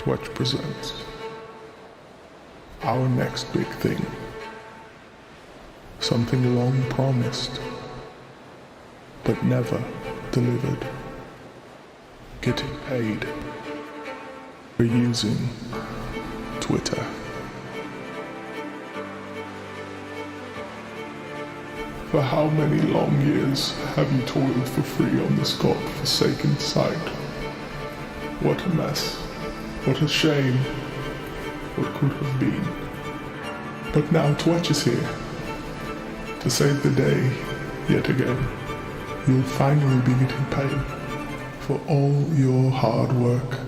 Twitch presents our next big thing. Something long promised, but never delivered. Getting paid for using Twitter. For how many long years have you toiled for free on this God-forsaken site? What a mess. What a shame. What could have been. But now Twitch is here to save the day yet again. You'll finally be getting paid for all your hard work.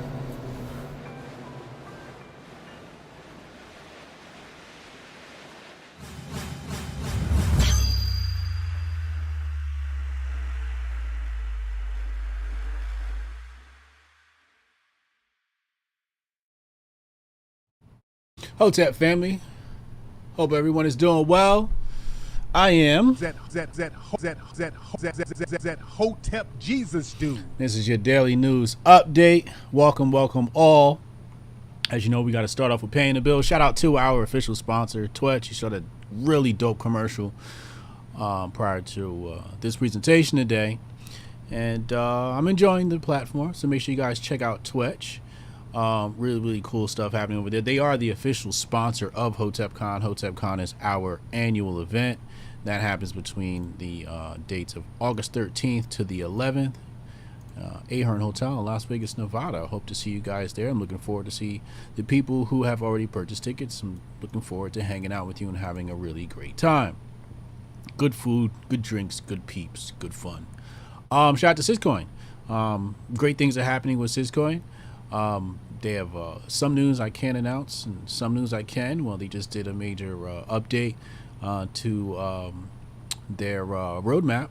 Hotep family, hope everyone is doing well. I am. Hotep Jesus dude. This is your daily news update. Welcome all. As you know, we got to start off with paying the bill. Shout out to our official sponsor, Twitch. You showed a really dope commercial prior to this presentation today, and I'm enjoying the platform. So make sure you guys check out Twitch. Really cool stuff happening over there. They are the official sponsor of HotepCon. HotepCon is our annual event that happens between the dates of August 13th to the 11th. Ahern Hotel in Las Vegas, Nevada. I hope to see you guys there. I'm looking forward to see the people who have already purchased tickets. I'm looking forward to hanging out with you and having a really great time. Good food, good drinks, good peeps, good fun. Shout out to Syscoin. Great things are happening with Syscoin. They have some news I can't announce and some news I can. Well, they just did a major update to their roadmap.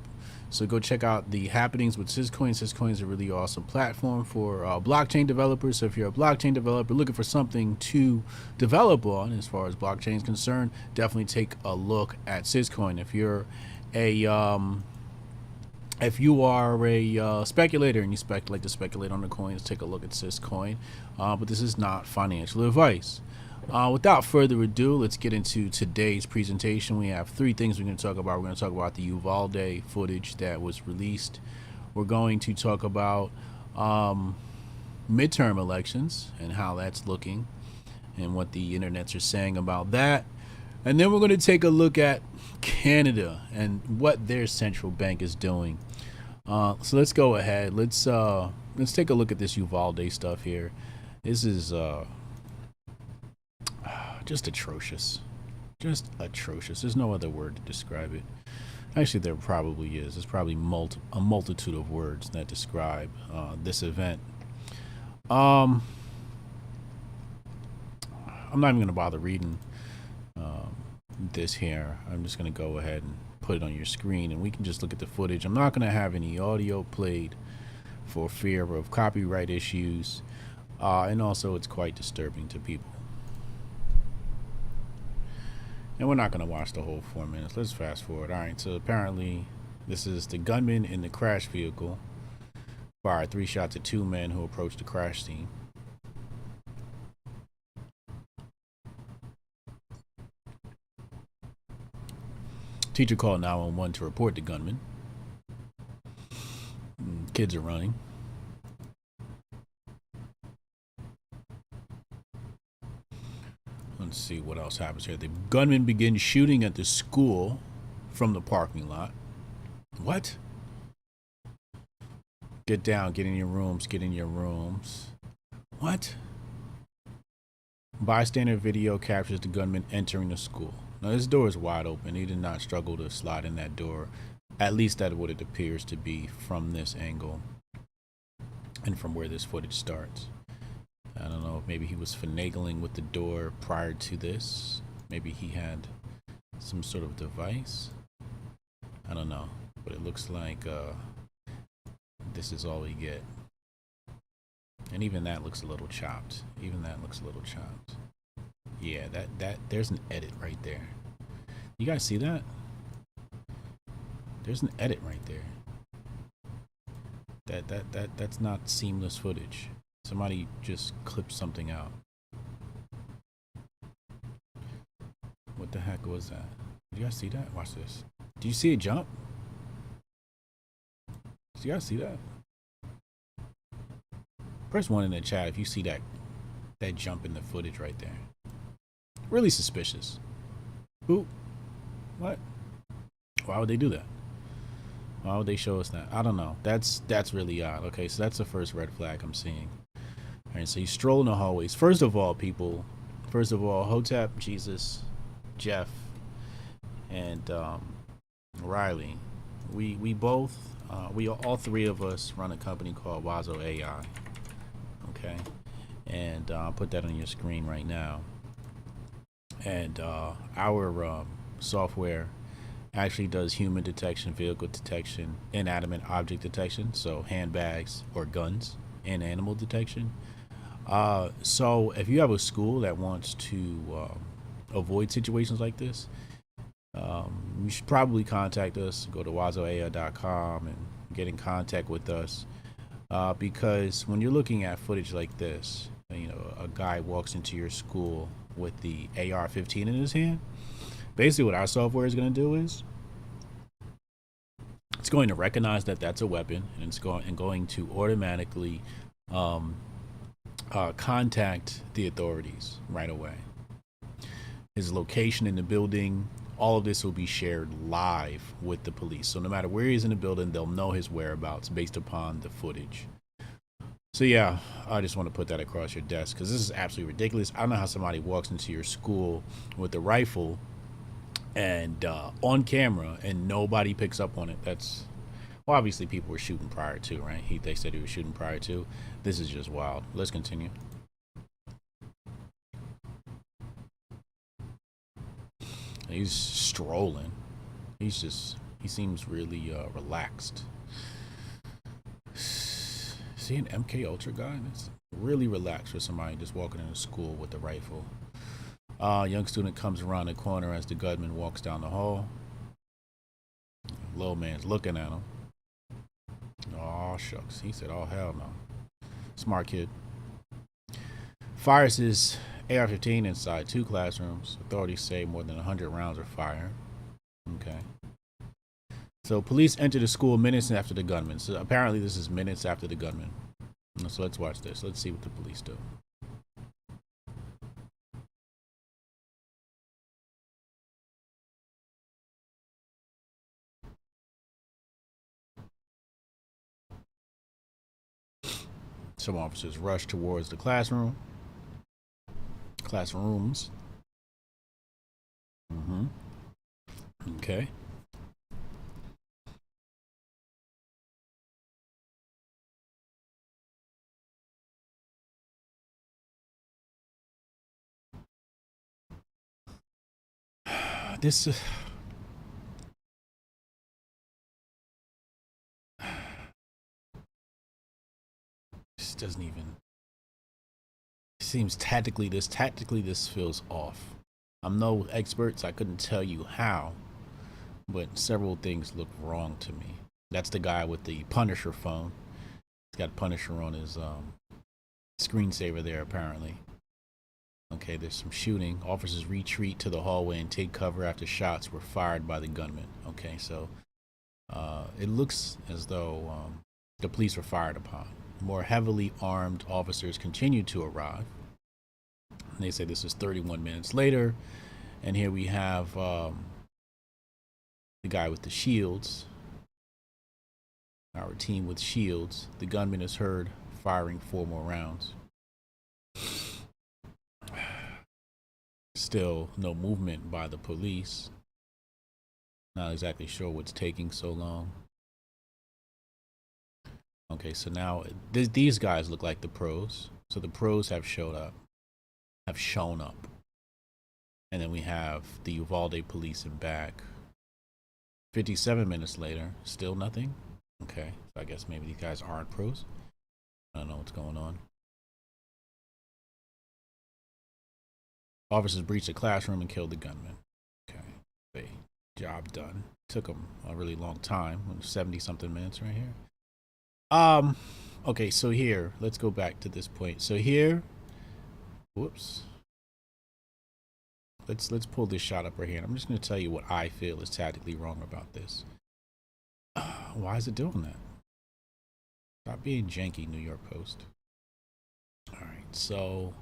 So go check out the happenings with Syscoin. Syscoin is a really awesome platform for blockchain developers. So if you're a blockchain developer looking for something to develop on as far as blockchain is concerned, definitely take a look at Syscoin. If you're if you are a speculator and you like to speculate on the coins, take a look at Syscoin. But this is not financial advice. Without further ado, let's get into today's presentation. We have three things we're going to talk about. We're going to talk about the Uvalde footage that was released. We're going to talk about midterm elections and how that's looking and what the internets are saying about that. And then we're going to take a look at Canada and what their central bank is doing. So let's go ahead. Let's take a look at this Uvalde stuff here. This is just atrocious. Just atrocious. There's no other word to describe it. Actually, there probably is. There's probably a multitude of words that describe this event. I'm not even going to bother reading this here. I'm just going to go ahead and put it on your screen and we can just look at the footage. I'm not going to have any audio played for fear of copyright issues, and also it's quite disturbing to people. And we're not going to watch the whole 4 minutes. Let's fast forward. All right, so apparently this is the gunman in the crash vehicle fired 3 shots at 2 men who approached the crash scene. Teacher called 911 to report the gunman. Kids are running. Let's see what else happens here. The gunman begins shooting at the school from the parking lot. What? Get down, get in your rooms, get in your rooms. What? Bystander video captures the gunman entering the school. Now this door is wide open. He did not struggle to slide in that door. At least that's what it appears to be from this angle and from where this footage starts. I don't know if maybe he was finagling with the door prior to this. Maybe he had some sort of device. I don't know, but it looks like this is all we get. And even that looks a little chopped. Yeah, that there's an edit right there. You guys see that? There's an edit right there. That's not seamless footage. Somebody just clipped something out. What the heck was that? Did you guys see that? Watch this. Did you see it jump? Did you guys see that? Press 1 in the chat if you see that jump in the footage right there. Really suspicious. Who? What? Why would they do that? Why would they show us that? I don't know. That's really odd. Okay, so that's the first red flag I'm seeing. All right, so you stroll in the hallways. First of all, people. First of all, Hotep, Jesus, Jeff, and Riley. We both, all three of us run a company called Wazo AI. Okay, and I'll put that on your screen right now. And our software actually does human detection, vehicle detection, inanimate object detection, so handbags or guns, and animal detection. So if you have a school that wants to avoid situations like this, you should probably contact us. Go to wazoai.com and get in contact with us, because when you're looking at footage like this, you know, a guy walks into your school with the AR-15 in his hand. Basically what our software is going to do is it's going to recognize that that's a weapon, and it's going to automatically contact the authorities right away. His location in the building, all of this will be shared live with the police. So no matter where he is in the building, they'll know his whereabouts based upon the footage. So yeah, I just want to put that across your desk because this is absolutely ridiculous. I don't know how somebody walks into your school with a rifle and on camera and nobody picks up on it. That's, well, obviously people were shooting prior to, right? They said he was shooting prior to. This is just wild. Let's continue. He's strolling. He seems really relaxed. See an MK Ultra guy? That's really relaxed for somebody just walking into school with a rifle. Young student comes around the corner as the gunman walks down the hall. Little man's looking at him. Oh shucks, he said, "Oh hell no." Smart kid. Fires his AR-15 inside 2 classrooms. Authorities say more than 100 rounds are fired. Okay. So police enter the school minutes after the gunman. So apparently this is minutes after the gunman. So let's watch this. Let's see what the police do. Some officers rush towards the classrooms. Okay. This doesn't even seems tactically this feels off. I'm no expert, so I couldn't tell you how, but several things look wrong to me. That's the guy with the Punisher phone. He's got Punisher on his screensaver there apparently. Okay, there's some shooting. Officers retreat to the hallway and take cover after shots were fired by the gunman. Okay, so it looks as though the police were fired upon. More heavily armed officers continue to arrive. They say this is 31 minutes later, and here we have the guy with the shields. Our team with shields. The gunman is heard firing 4 more rounds. Still no movement by the police. Not exactly sure what's taking so long. Okay, so now these guys look like the pros. So the pros have shown up. And then we have the Uvalde police in back. 57 minutes later, still nothing. Okay, so I guess maybe these guys aren't pros. I don't know what's going on. Officers breached the classroom and killed the gunman. Okay, job done. Took them a really long time, 70-something minutes right here. Okay, so here, let's go back to this point. So here, whoops. Let's pull this shot up right here. I'm just going to tell you what I feel is tactically wrong about this. Why is it doing that? Stop being janky, New York Post. All right, so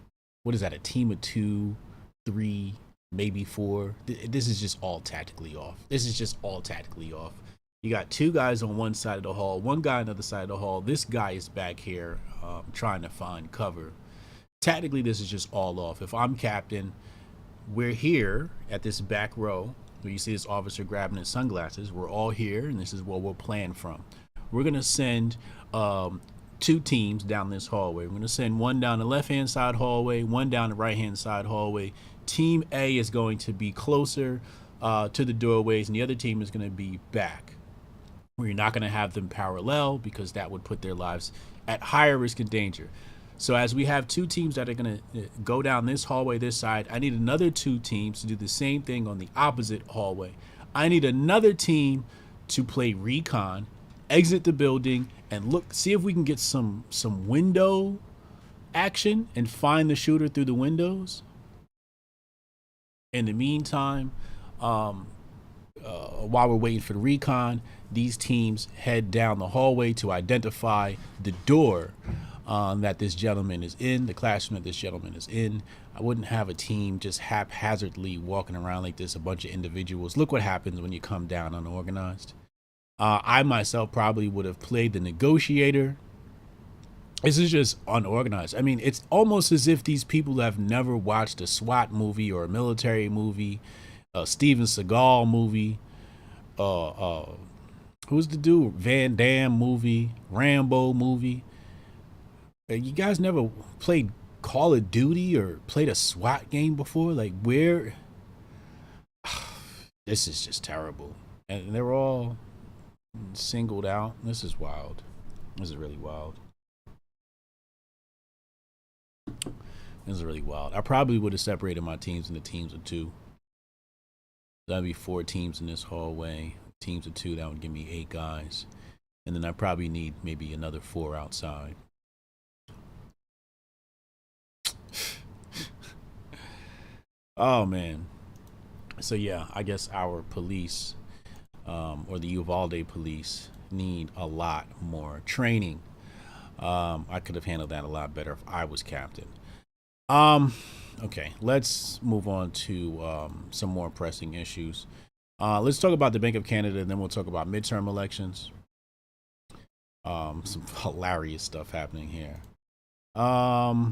what is that? A team of 2, 3, maybe 4? This is just all tactically off. This is just all tactically off. You got 2 guys on one side of the hall, 1 guy on the other side of the hall. This guy is back here trying to find cover. Tactically, this is just all off. If I'm captain, we're here at this back row where you see this officer grabbing his sunglasses. We're all here, and this is what we're playing from. We're going to send 2 teams down this hallway. We're going to send 1 down the left-hand side hallway, 1 down the right-hand side hallway. Team A is going to be closer to the doorways, and the other team is going to be back. We're not going to have them parallel because that would put their lives at higher risk and danger. So as we have 2 teams that are going to go down this hallway, this side, I need another 2 teams to do the same thing on the opposite hallway. I need another team to play recon, exit the building, and look, see if we can get some window action and find the shooter through the windows. In the meantime, while we're waiting for the recon, these teams head down the hallway to identify the door that this gentleman is in, the classroom that this gentleman is in. I wouldn't have a team just haphazardly walking around like this, a bunch of individuals. Look what happens when you come down unorganized. I myself probably would have played the negotiator. This is just unorganized. I mean, it's almost as if these people have never watched a SWAT movie or a military movie, a Steven Seagal movie, who's the dude? Van Damme movie, Rambo movie. You guys never played Call of Duty or played a SWAT game before? Like, where? This is just terrible. And they're all singled out. This is wild. This is really wild. This is really wild. I probably would have separated my teams into teams of 2. That'd be 4 teams in this hallway. Teams of 2, that would give me 8 guys. And then I probably need maybe another 4 outside. Oh man. So yeah, I guess our police or the Uvalde police need a lot more training. I could have handled that a lot better if I was captain. Okay, let's move on to some more pressing issues. Let's talk about the Bank of Canada, and then we'll talk about midterm elections. Some hilarious stuff happening here. So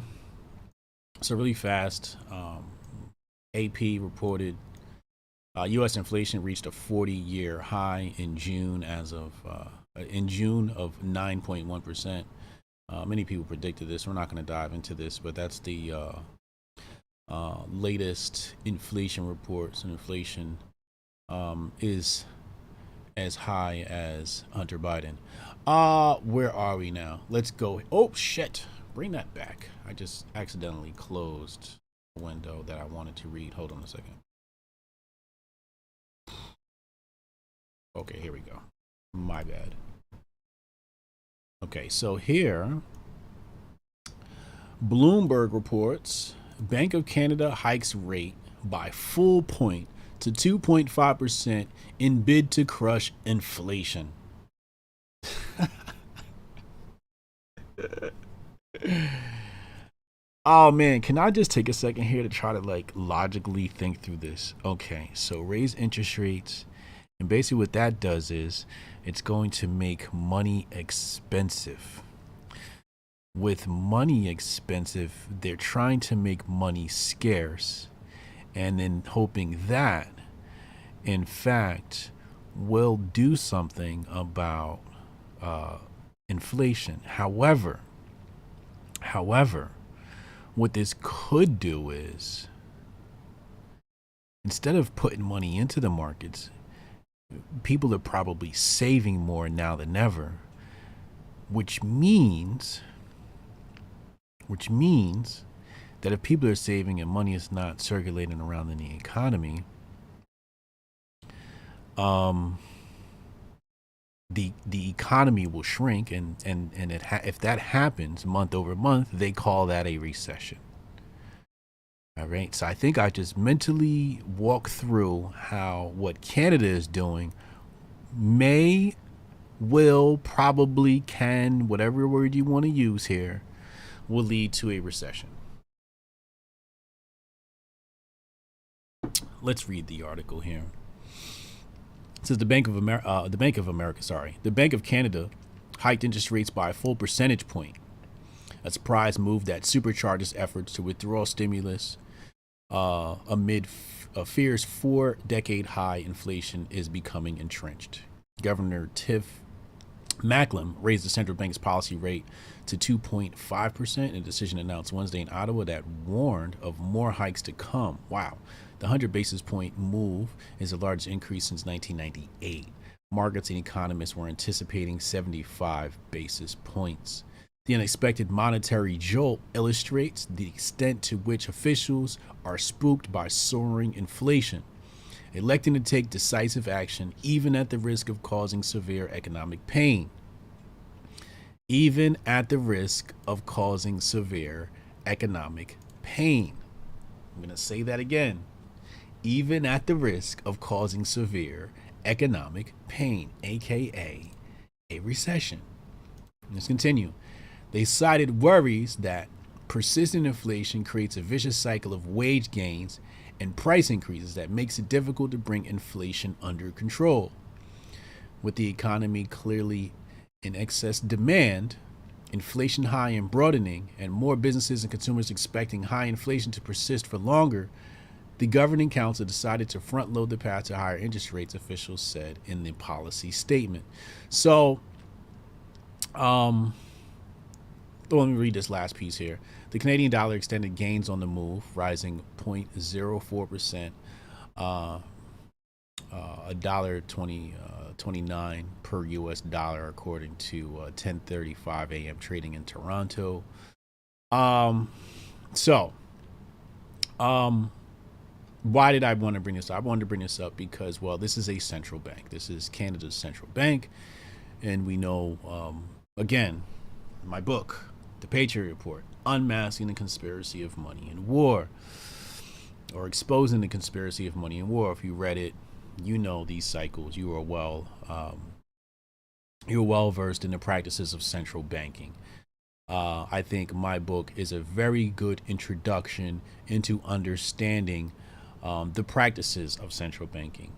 really fast, AP reported U.S. inflation reached a 40-year high in June of 9.1%. Many people predicted this. We're not going to dive into this, but that's the latest inflation reports. And inflation is as high as Hunter Biden. Where are we now? Let's go. Oh, shit. Bring that back. I just accidentally closed the window that I wanted to read. Hold on a second. Okay, here we go. My bad. Okay, so here, Bloomberg reports Bank of Canada hikes rate by full point to 2.5% in bid to crush inflation. Oh man, can I just take a second here to try to like logically think through this? Okay, so raise interest rates, and basically what that does is it's going to make money expensive. With money expensive, they're trying to make money scarce, and then hoping that, in fact, will do something about inflation. However, what this could do is, instead of putting money into the markets, people are probably saving more now than ever, which means that if people are saving and money is not circulating around in the economy, the economy will shrink, and if that happens month over month, they call that a recession. All right, so I think I just mentally walk through how what Canada is doing may, will, probably, can, whatever word you want to use here, will lead to a recession. Let's read the article here. It says the Bank of Canada hiked interest rates by a full percentage point. A surprise move that supercharges efforts to withdraw stimulus amid fears 4-decade high inflation is becoming entrenched. Governor Tiff Macklem raised the central bank's policy rate to 2.5% in a decision announced Wednesday in Ottawa that warned of more hikes to come. Wow. The 100 basis point move is the largest increase since 1998. Markets and economists were anticipating 75 basis points. The unexpected monetary jolt illustrates the extent to which officials are spooked by soaring inflation, electing to take decisive action even at the risk of causing severe economic pain. Even at the risk of causing severe economic pain. I'm going to say that again. Even at the risk of causing severe economic pain, aka a recession. Let's continue. They cited worries that persistent inflation creates a vicious cycle of wage gains and price increases that makes it difficult to bring inflation under control. With the economy clearly in excess demand, inflation high and broadening, and more businesses and consumers expecting high inflation to persist for longer, the governing council decided to front load the path to higher interest rates, officials said in the policy statement. So, let me read this last piece here. The Canadian dollar extended gains on the move, rising 0.04%, $1.29 per U.S. dollar, according to 10:35 a.m. trading in Toronto. Why did I want to bring this up? I wanted to bring this up because, well, this is a central bank. This is Canada's central bank, and we know, again, my book, The Patriot Report, Unmasking the Conspiracy of Money and War, or Exposing the Conspiracy of Money and War. If you read it, you know these cycles. You are you're well versed in the practices of central banking. I think my book is a very good introduction into understanding the practices of central banking.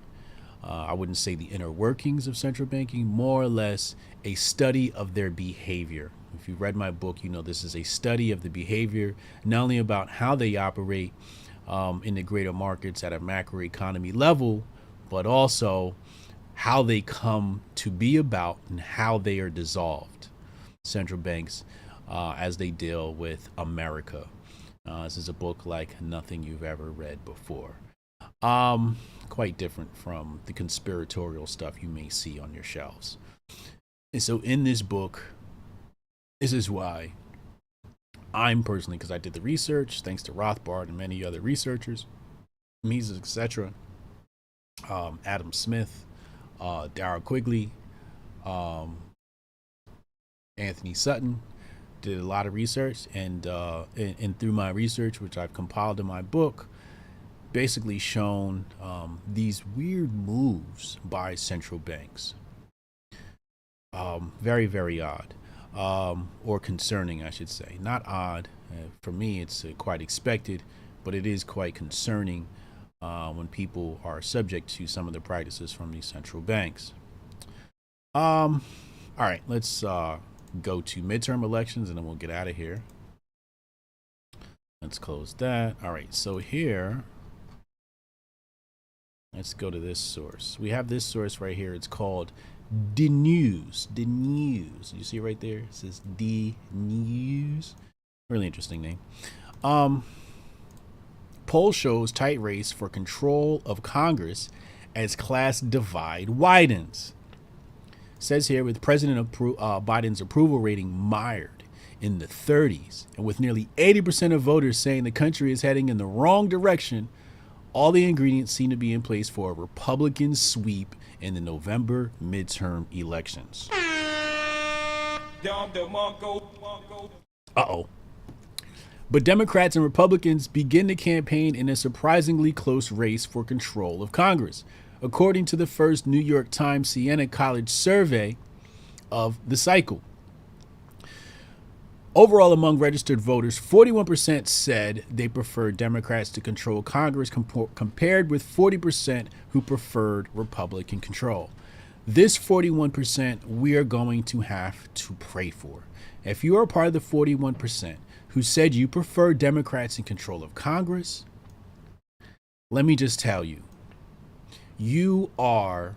I wouldn't say the inner workings of central banking, more or less a study of their behavior. If you read my book, you know this is a study of the behavior, not only about how they operate in the greater markets at a macroeconomy level, but also how they come to be about and how they are dissolved. Central banks as they deal with America. This is a book like nothing you've ever read before. Quite different from the conspiratorial stuff you may see on your shelves. And so in this book, this is why I'm personally, because I did the research, thanks to Rothbard and many other researchers, Mises, etc., Adam Smith, Darrell Quigley, Anthony Sutton, did a lot of research, and through my research, which I've compiled in my book, basically shown these weird moves by central banks. Very, very odd, or concerning, I should say. Not odd. For me, it's quite expected, but it is quite concerning when people are subject to some of the practices from these central banks. All right, let's go to midterm elections and then we'll get out of here. Let's close that. All right, so here, let's go to this source. We have this source right here. It's called The News. The News. You see right there? It says The News. Really interesting name. Poll shows tight race for control of Congress as class divide widens. Says here, with President Biden's approval rating mired in the 30s, and with nearly 80% of voters saying the country is heading in the wrong direction, all the ingredients seem to be in place for a Republican sweep in the November midterm elections. Uh-oh. But Democrats and Republicans begin the campaign in a surprisingly close race for control of Congress, according to the first New York Times Siena College survey of the cycle. Overall, among registered voters, 41% said they preferred Democrats to control Congress compared with 40% who preferred Republican control. This 41% we are going to have to pray for. If you are part of the 41% who said you prefer Democrats in control of Congress, let me just tell you, you are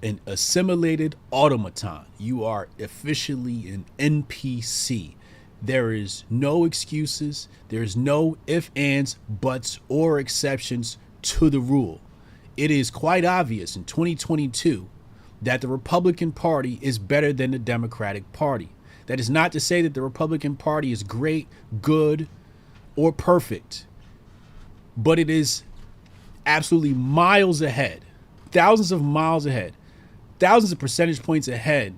an assimilated automaton. You are officially an NPC. There is no excuses. There is no ifs, ands, buts, or exceptions to the rule. It is quite obvious in 2022 that the Republican Party is better than the Democratic Party. That is not to say that the Republican Party is great, good, or perfect, but it is absolutely miles ahead, thousands of miles ahead, thousands of percentage points ahead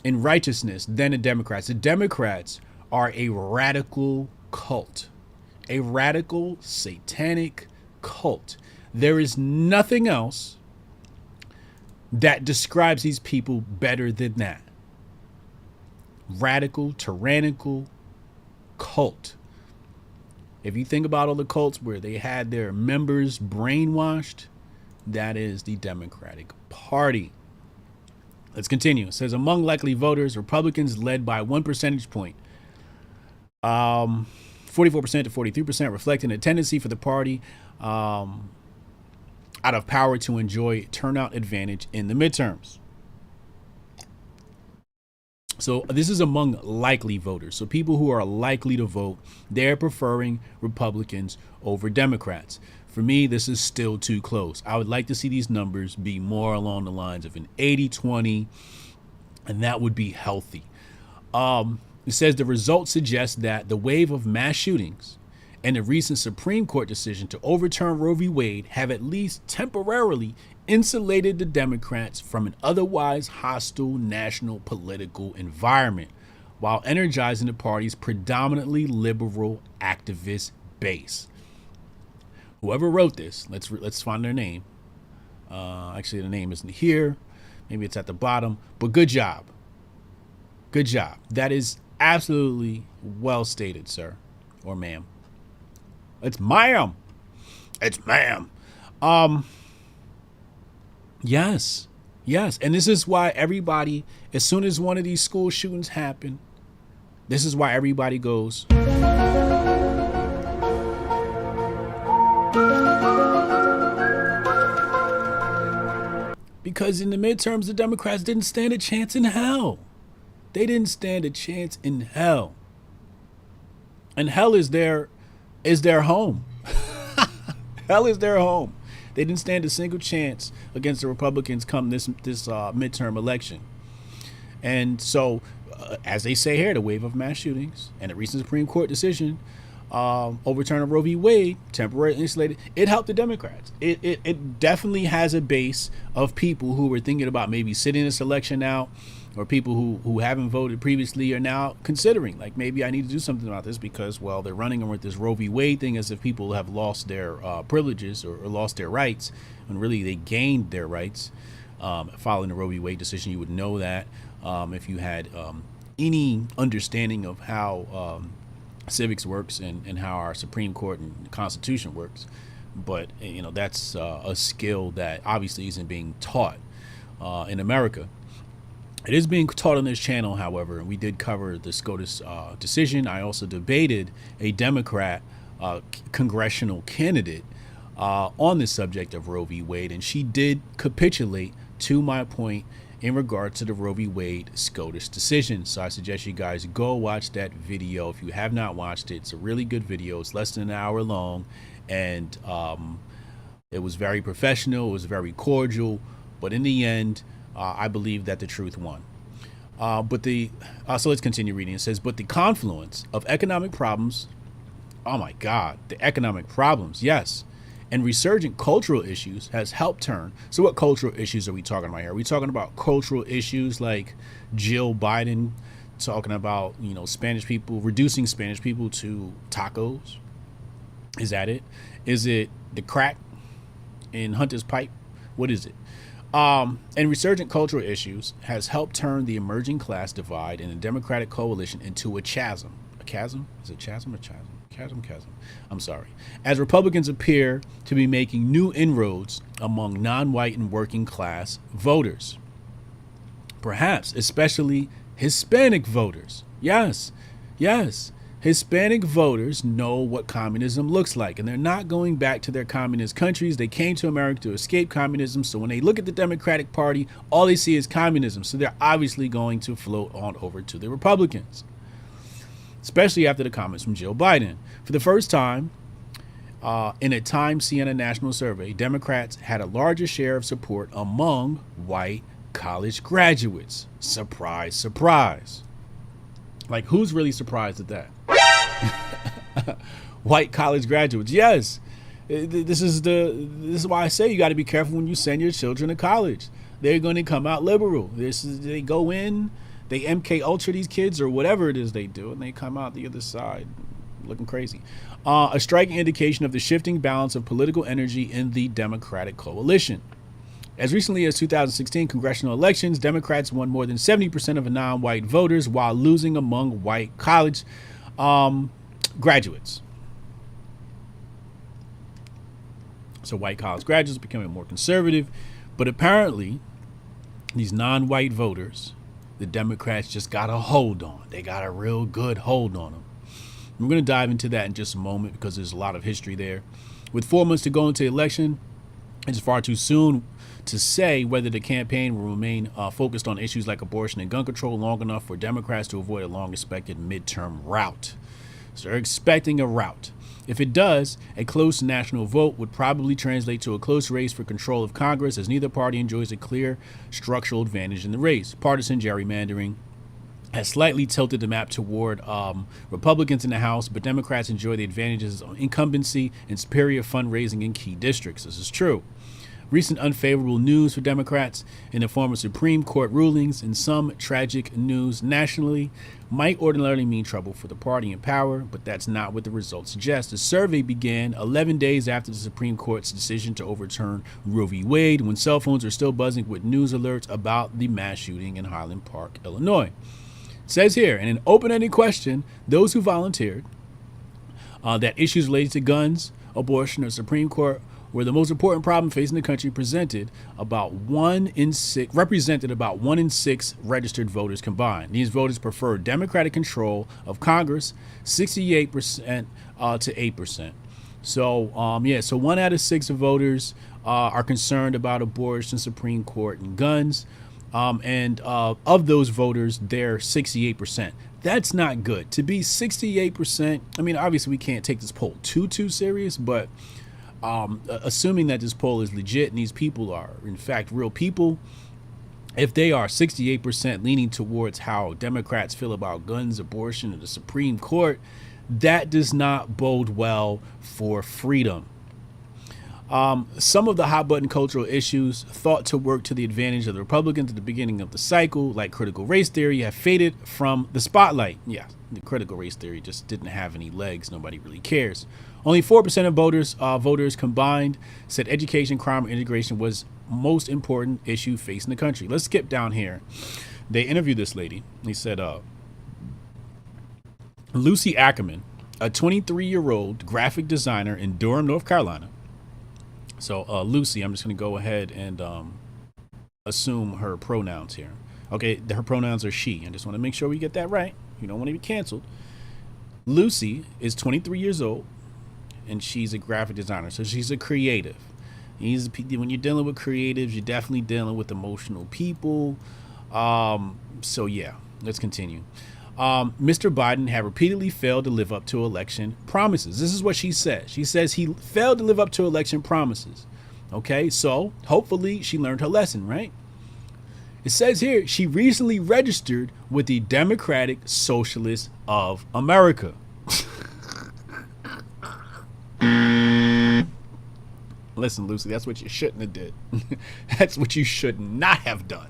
in righteousness than the Democrats. The Democrats are a radical cult, a radical satanic cult. There is nothing else that describes these people better than that. Radical, tyrannical cult. If you think about all the cults where they had their members brainwashed, that is the Democratic Party. Let's continue. It says among likely voters, Republicans led by 1 percentage point. 44% to 43%, reflecting a tendency for the party out of power to enjoy turnout advantage in the midterms. So this is among likely voters. So people who are likely to vote, they're preferring Republicans over Democrats. For me, this is still too close. I would like to see these numbers be more along the lines of an 80-20, and that would be healthy. It says the results suggest that the wave of mass shootings and the recent Supreme Court decision to overturn Roe v. Wade have at least temporarily insulated the Democrats from an otherwise hostile national political environment, while energizing the party's predominantly liberal activist base. Whoever wrote this, let's find their name. Actually, the name isn't here. Maybe it's at the bottom. But good job. Good job. That is absolutely well stated, sir or ma'am. It's ma'am. It's ma'am. Yes. And this is why everybody, as soon as one of these school shootings happen, this is why everybody goes. Because in the midterms, the Democrats didn't stand a chance in hell. They didn't stand a chance in hell. And hell is their home. Hell is their home. They didn't stand a single chance against the Republicans come this midterm election. And so, as they say here, the wave of mass shootings and the recent Supreme Court decision overturning Roe v. Wade, temporarily insulated, it helped the Democrats. It definitely has a base of people who were thinking about maybe sitting this election out, or people who haven't voted previously are now considering, like, maybe I need to do something about this because, well, they're running with this Roe v. Wade thing as if people have lost their privileges or lost their rights, when really they gained their rights following the Roe v. Wade decision. You would know that if you had any understanding of how civics works and how our Supreme Court and the Constitution works. But, that's a skill that obviously isn't being taught in America. It is being taught on this channel, however, and we did cover the SCOTUS decision. I also debated a Democrat congressional candidate on the subject of Roe v. Wade, and she did capitulate to my point in regard to the Roe v. Wade SCOTUS decision. So I suggest you guys go watch that video. If you have not watched it, it's a really good video. It's less than an hour long, and it was very professional. It was very cordial, but in the end, I believe that the truth won. So let's continue reading. It says, but the confluence of economic problems, Oh my God, the economic problems, yes. And resurgent cultural issues has helped turn. So what cultural issues are we talking about here? Are we talking about cultural issues like Jill Biden talking about, Spanish people, reducing Spanish people to tacos? Is that it? Is it the crack in Hunter's pipe? What is it? And resurgent cultural issues has helped turn the emerging class divide in the Democratic coalition into a chasm. A chasm? Is it chasm or chasm? Chasm. I'm sorry. As Republicans appear to be making new inroads among non-white and working class voters. Perhaps especially Hispanic voters. Yes. Hispanic voters know what communism looks like, and they're not going back to their communist countries. They came to America to escape communism. So when they look at the Democratic Party, all they see is communism. So they're obviously going to float on over to the Republicans, especially after the comments from Jill Biden. For the first time in a Time CNN national survey, Democrats had a larger share of support among white college graduates. Surprise, surprise. Like, who's really surprised at that? White college graduates. Yes. This is why I say you got to be careful when you send your children to college. They're going to come out liberal. They go in, they MK Ultra these kids or whatever it is they do, and they come out the other side looking crazy. A striking indication of the shifting balance of political energy in the Democratic coalition. As recently as 2016 congressional elections, Democrats won more than 70% of non-white voters while losing among white college graduates. So white college graduates becoming more conservative, but apparently these non-white voters, the Democrats just got a hold on. They got a real good hold on them. We're going to dive into that in just a moment because there's a lot of history there. With 4 months to go into the election, it's far too soon to say whether the campaign will remain focused on issues like abortion and gun control long enough for Democrats to avoid a long-expected midterm rout. So they're expecting a rout. If it does, a close national vote would probably translate to a close race for control of Congress, as neither party enjoys a clear structural advantage in the race. Partisan gerrymandering has slightly tilted the map toward Republicans in the House, but Democrats enjoy the advantages of incumbency and superior fundraising in key districts. This is true. Recent unfavorable news for Democrats in the form of Supreme Court rulings and some tragic news nationally might ordinarily mean trouble for the party in power, but that's not what the results suggest. The survey began 11 days after the Supreme Court's decision to overturn Roe v. Wade, when cell phones are still buzzing with news alerts about the mass shooting in Highland Park, Illinois. It says here, in an open-ended question, those who volunteered that issues related to guns, abortion, or Supreme Court were the most important problem facing the country represented about 1 in 6 registered voters combined. These voters prefer Democratic control of Congress, 68% to 8%. So, so 1 out of 6 voters are concerned about abortion, Supreme Court, and guns. And of those voters, they're 68%. That's not good. To be 68%, I mean, obviously we can't take this poll too serious, but assuming that this poll is legit and these people are, in fact, real people, if they are 68% leaning towards how Democrats feel about guns, abortion, and the Supreme Court, that does not bode well for freedom. Some of the hot button cultural issues thought to work to the advantage of the Republicans at the beginning of the cycle, like critical race theory, have faded from the spotlight. Yeah, the critical race theory just didn't have any legs. Nobody really cares. Only 4% of voters combined said education, crime, and integration was most important issue facing the country. Let's skip down here. They interviewed this lady. They said, Lucy Ackerman, a 23-year-old graphic designer in Durham, North Carolina. So Lucy, I'm just going to go ahead and assume her pronouns here. Okay, her pronouns are she. I just want to make sure we get that right. You don't want to be canceled. Lucy is 23 years old, and she's a graphic designer. So she's a creative. When you're dealing with creatives, you're definitely dealing with emotional people. So yeah, let's continue. Mr. Biden had repeatedly failed to live up to election promises. This is what she said. She says he failed to live up to election promises. Okay, so hopefully she learned her lesson, right? It says here she recently registered with the Democratic Socialists of America. Listen, Lucy, that's what you shouldn't have did. That's what you should not have done.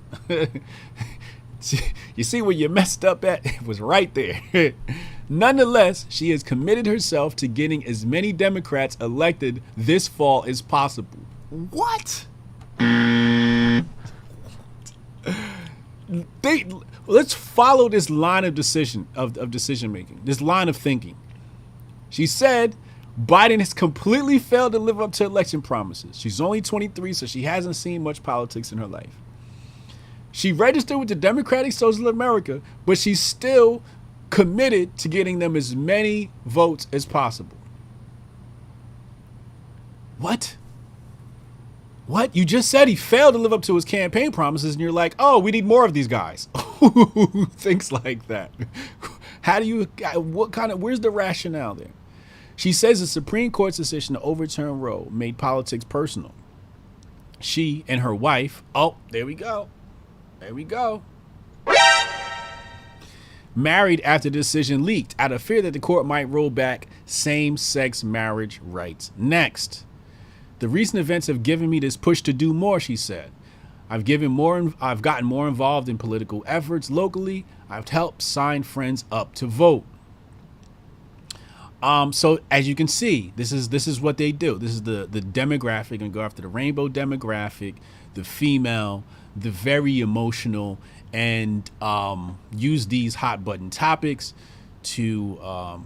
You see where you messed up at? It was right there. Nonetheless, she has committed herself to getting as many Democrats elected this fall as possible. What? Let's follow this line of decision making, this line of thinking. She said Biden has completely failed to live up to election promises. She's only 23, so she hasn't seen much politics in her life. She registered with the Democratic Social America, but she's still committed to getting them as many votes as possible. What? What? You just said he failed to live up to his campaign promises, and you're like, oh, we need more of these guys. Who thinks like that? How do you, where's the rationale there? She says the Supreme Court's decision to overturn Roe made politics personal. She and her wife, oh, there we go. There we go. Married after the decision leaked out of fear that the court might roll back same-sex marriage rights. Next. The recent events have given me this push to do more, she said. I've gotten more involved in political efforts locally. I've helped sign friends up to vote. So as you can see, this is what they do. This is the demographic, and go after the rainbow demographic, the female, the very emotional, and use these hot button topics to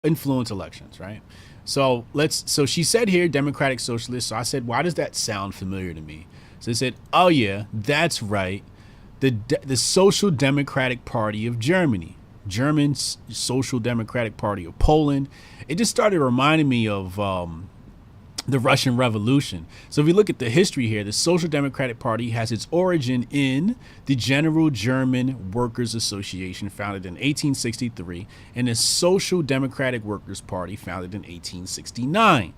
influence elections, right? So she said here, Democratic Socialist. So I said, why does that sound familiar to me? So they said, oh yeah, that's right. The Social Democratic Party of Germany, German Social Democratic Party of Poland. It just started reminding me of the Russian Revolution. So if we look at the history here, the Social Democratic Party has its origin in the General German Workers Association, founded in 1863, and the Social Democratic Workers Party, founded in 1869.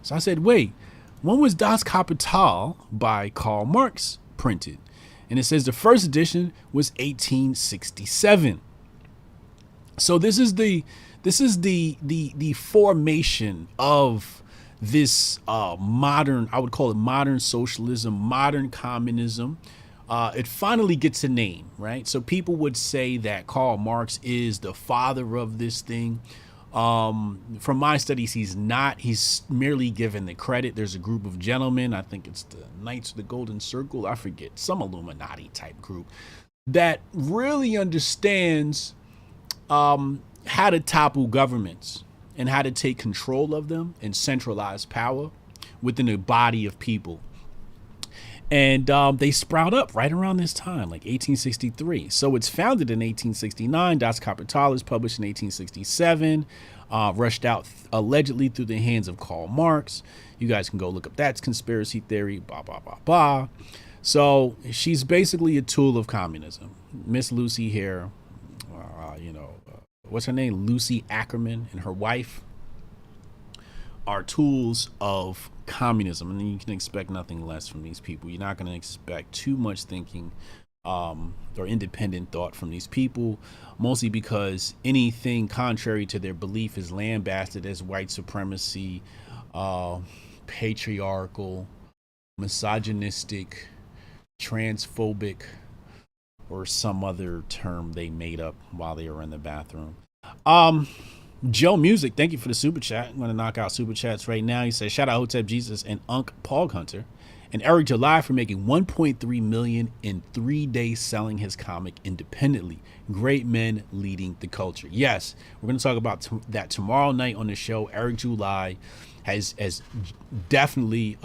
So I said, wait, when was Das Kapital by Karl Marx printed? And it says the first edition was 1867. So this is the formation of this modern, I would call it modern socialism, modern communism. It finally gets a name, right? So people would say that Karl Marx is the father of this thing. From my studies, he's not. He's merely given the credit. There's a group of gentlemen, I think it's the Knights of the Golden Circle, I forget, some Illuminati type group that really understands how to topple governments and how to take control of them and centralize power within a body of people. And they sprout up right around this time, like 1863. So it's founded in 1869. Das Kapital is published in 1867, rushed out allegedly through the hands of Karl Marx. You guys can go look up that's conspiracy theory, blah, blah, blah, blah. So she's basically a tool of communism. Miss Lucy here, what's her name? Lucy Ackerman and her wife are tools of communism. And you can expect nothing less from these people. You're not going to expect too much thinking or independent thought from these people, mostly because anything contrary to their belief is lambasted as white supremacy, patriarchal, misogynistic, transphobic, or some other term they made up while they were in the bathroom. Joe Music, thank you for the super chat. I'm going to knock out super chats right now. He says, shout out Hotep Jesus and Unc Pog Hunter and Eric July for making $1.3 million in 3 days selling his comic independently. Great men leading the culture. Yes, we're going to talk about that tomorrow night on the show. Eric July has definitely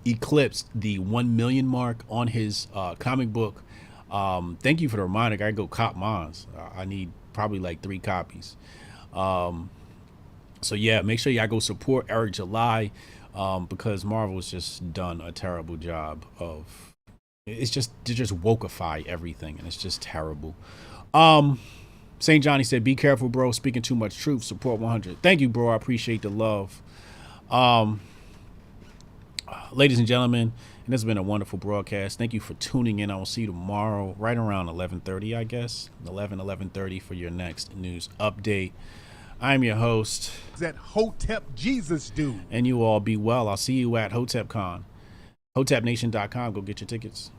eclipsed the 1 million mark on his comic book. Thank you for the reminder. I gotta go cop mine. I need probably like 3 copies. So yeah, make sure y'all go support Eric July, because Marvel's just done a terrible job of, they just wokeify everything, and it's just terrible. St. Johnny said, be careful, bro, speaking too much truth, support 100. Thank you, bro, I appreciate the love. Ladies and gentlemen, and this has been a wonderful broadcast. Thank you for tuning in. I will see you tomorrow right around 11:30, I guess. 11:30 for your next news update. I'm your host. That Hotep Jesus dude. And you all be well. I'll see you at HotepCon. HotepNation.com. Go get your tickets.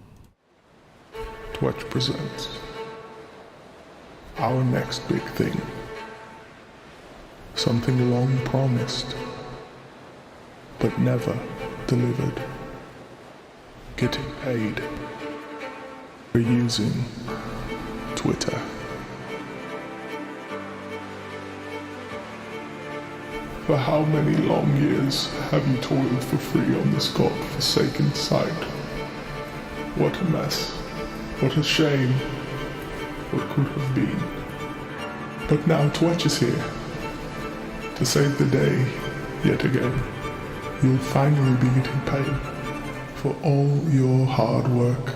Twitch presents our next big thing. Something long promised, but never delivered. Getting paid for using Twitter. For how many long years have you toiled for free on this God-forsaken site? What a mess. What a shame. What could have been. But now Twitch is here to save the day yet again. You'll finally be getting paid for all your hard work.